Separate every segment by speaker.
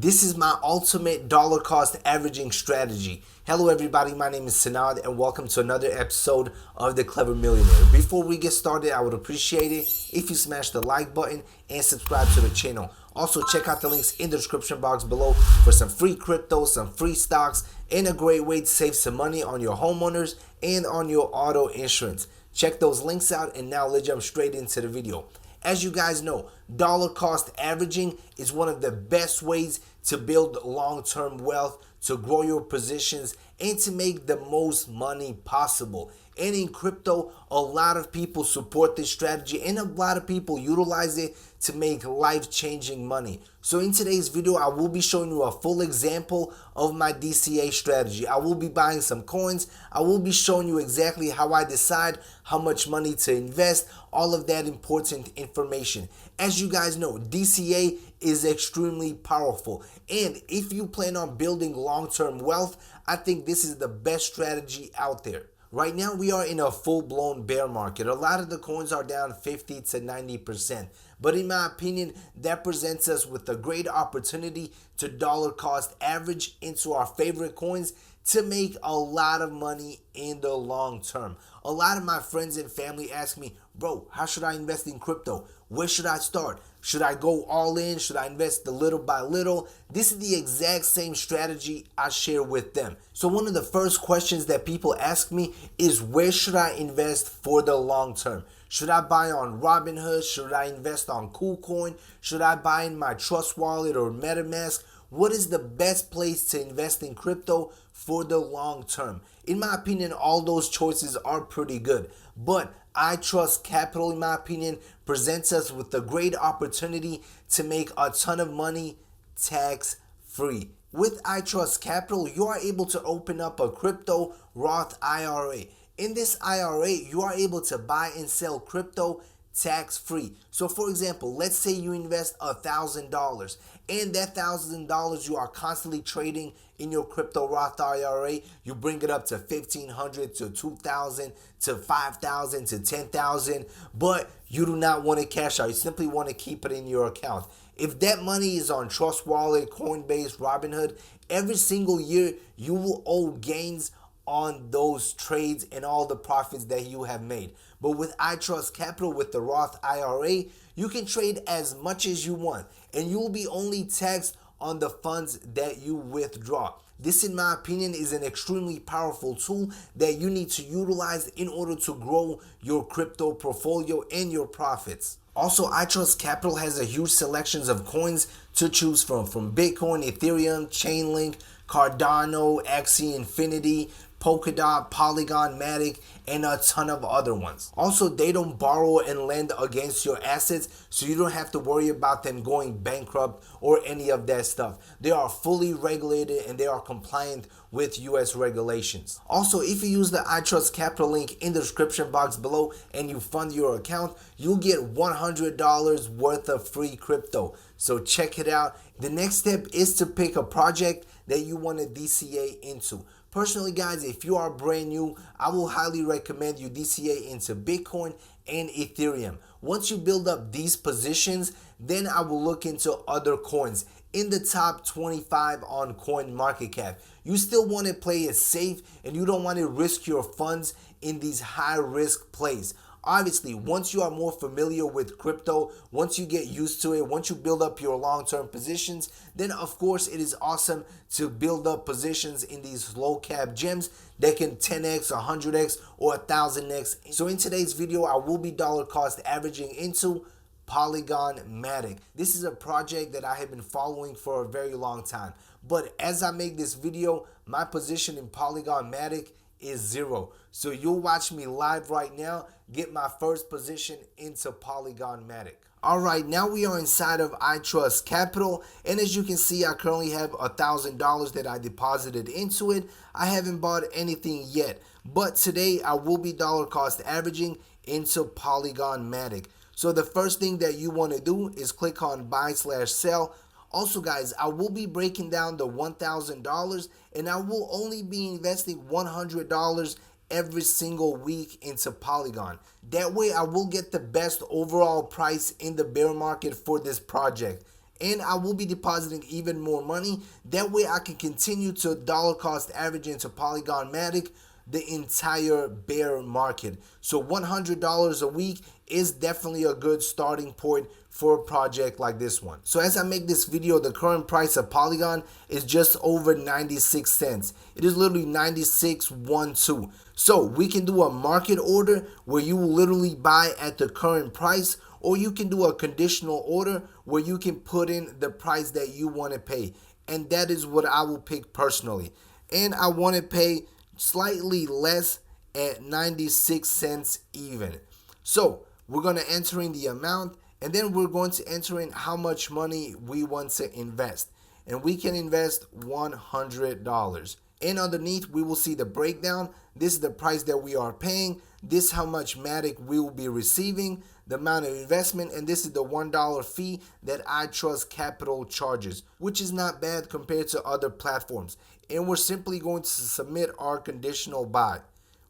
Speaker 1: This is my ultimate dollar cost averaging strategy. Hello everybody, my name is Sanad and welcome to another episode of The Clever Millionaire. Before we get started, I would appreciate it if you smash the like button and subscribe to the channel. Also check out the links in the description box below for some free crypto, some free stocks, and a great way to save some money on your homeowners and on your auto insurance. Check those links out, and now let's jump straight into the video. As you guys know, dollar cost averaging is one of the best ways to build long-term wealth, to grow your positions, and to make the most money possible. And in crypto, a lot of people support this strategy and a lot of people utilize it to make life-changing money. So in today's video, I will be showing you a full example of my DCA strategy. I will be buying some coins. I will be showing you exactly how I decide how much money to invest, all of that important information. As you guys know, DCA is extremely powerful. And if you plan on building long-term wealth, I think this is the best strategy out there. Right now, we are in a full-blown bear market. A lot of the coins are down 50 to 90%. But in my opinion, that presents us with a great opportunity to dollar cost average into our favorite coins to make a lot of money in the long term. A lot of my friends and family ask me, bro, how should I invest in crypto? Where should I start? Should I go all in? Should I invest a little by little? This is the exact same strategy I share with them. So one of the first questions that people ask me is, where should I invest for the long term? Should I buy on Robinhood? Should I invest on KuCoin? Should I buy in my Trust wallet or MetaMask? What is the best place to invest in crypto for the long term? In my opinion, all those choices are pretty good. But iTrust Capital, in my opinion, presents us with a great opportunity to make a ton of money tax-free. With iTrust Capital, you are able to open up a crypto Roth IRA. In this IRA, you are able to buy and sell crypto tax-free. So for example, let's say you invest $1,000 and that $1,000 you are constantly trading in your crypto Roth IRA. You bring it up to $1,500 to $2,000 to $5,000 to $10,000, but you do not want to cash out. You simply want to keep it in your account. If that money is on Trust Wallet, Coinbase, Robinhood, every single year you will owe gains on those trades and all the profits that you have made. But with iTrust Capital, with the Roth IRA, you can trade as much as you want and you will be only taxed on the funds that you withdraw. This, in my opinion, is an extremely powerful tool that you need to utilize in order to grow your crypto portfolio and your profits. Also, iTrust Capital has a huge selection of coins to choose from Bitcoin, Ethereum, Chainlink, Cardano, Axie Infinity, Polkadot, Polygon, Matic, and a ton of other ones. Also, they don't borrow and lend against your assets, so you don't have to worry about them going bankrupt or any of that stuff. They are fully regulated and they are compliant with US regulations. Also, if you use the iTrust Capital link in the description box below and you fund your account, you'll get $100 worth of free crypto. So check it out. The next step is to pick a project that you want to DCA into. Personally, guys, if you are brand new, I will highly recommend you DCA into Bitcoin and Ethereum. Once you build up these positions, then I will look into other coins in the top 25 on CoinMarketCap. You still want to play it safe and you don't want to risk your funds in these high risk plays. Obviously, once you are more familiar with crypto, once you get used to it, once you build up your long-term positions, then of course it is awesome to build up positions in these low cap gems that can 10x, 100x, or 1000x. So in today's video, I will be dollar cost averaging into Polygon Matic. This is a project that I have been following for a very long time. But as I make this video, my position in Polygon Matic is 0. So you'll watch me live right now get my first position into Polygon Matic. Alright, now we are inside of iTrust Capital, and as you can see, I currently have $1,000 that I deposited into it. I haven't bought anything yet, but today I will be dollar cost averaging into Polygon Matic. So the first thing that you want to do is click on buy/sell. Also, guys, I will be breaking down the $1,000 and I will only be investing $100 every single week into Polygon. That way I will get the best overall price in the bear market for this project. and I will be depositing even more money. That way I can continue to dollar cost average into Polygon Matic the entire bear market. So $100 a week is definitely a good starting point for a project like this one. So as I make this video, the current price of Polygon is just over 96 cents. It is literally 96.12. So we can do a market order where you will literally buy at the current price, or you can do a conditional order where you can put in the price that you want to pay. And that is what I will pick personally. And I want to pay slightly less at 96 cents even. So we're going to enter in the amount, and then we're going to enter in how much money we want to invest. And we can invest $100. And underneath we will see the breakdown. This is the price that we are paying. This is how much Matic we will be receiving, the amount of investment, and this is the $1 fee that iTrust Capital charges, which is not bad compared to other platforms. And we're simply going to submit our conditional buy.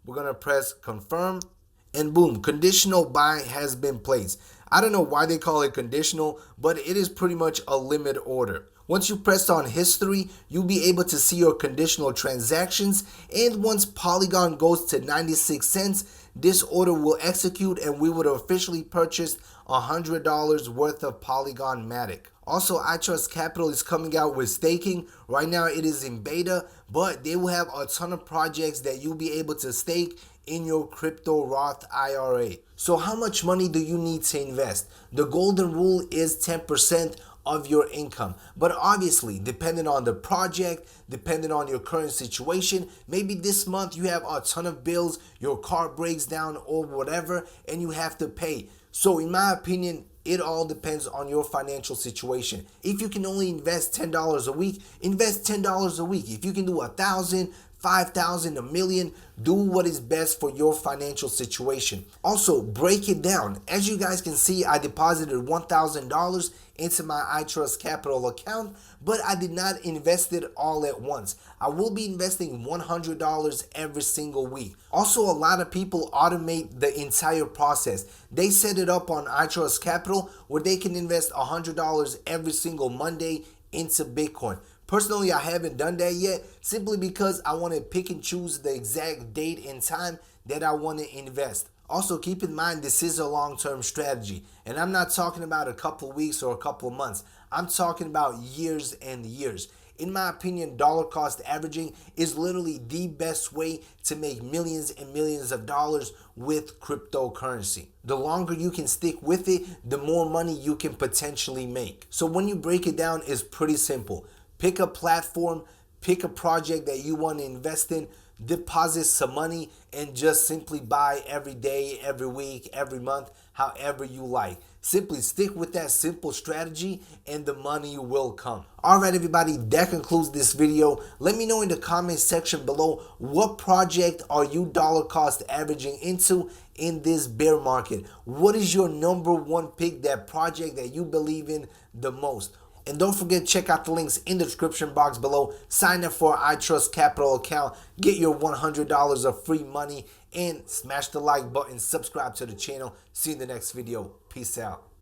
Speaker 1: We're going to press confirm, and boom, conditional buy has been placed. I don't know why they call it conditional, but it is pretty much a limit order. Once you press on history, you'll be able to see your conditional transactions, and once Polygon goes to 96 cents, this order will execute and we would have officially purchased $100 worth of Polygon Matic. Also, iTrust Capital is coming out with staking. Right now it is in beta, but they will have a ton of projects that you'll be able to stake in your crypto Roth IRA. So how much money do you need to invest? The golden rule is 10% of your income, but obviously depending on the project, depending on your current situation, maybe this month you have a ton of bills, your car breaks down or whatever, and you have to pay. So in my opinion, it all depends on your financial situation. If you can only invest $10 a week, invest $10 a week. If you can do 1,000, 5,000, a million, do what is best for your financial situation. Also, break it down. As you guys can see, I deposited $1,000 into my iTrust Capital account, but I did not invest it all at once. I will be investing $100 every single week. Also, a lot of people automate the entire process. They set it up on iTrust Capital where they can invest $100 every single Monday into Bitcoin. Personally, I haven't done that yet, simply because I want to pick and choose the exact date and time that I want to invest. Also, keep in mind, this is a long-term strategy, and I'm not talking about a couple weeks or a couple months. I'm talking about years and years. In my opinion, dollar cost averaging is literally the best way to make millions and millions of dollars with cryptocurrency. The longer you can stick with it, the more money you can potentially make. So when you break it down, it's pretty simple. Pick a platform, pick a project that you want to invest in, deposit some money, and just simply buy every day, every week, every month, however you like. Simply stick with that simple strategy and the money will come. Alright everybody, that concludes this video. Let me know in the comment section below, what project are you dollar cost averaging into in this bear market? What is your number one pick, that project that you believe in the most? And don't forget, check out the links in the description box below. Sign up for our iTrust Capital account. Get your $100 of free money. And smash the like button. Subscribe to the channel. See you in the next video. Peace out.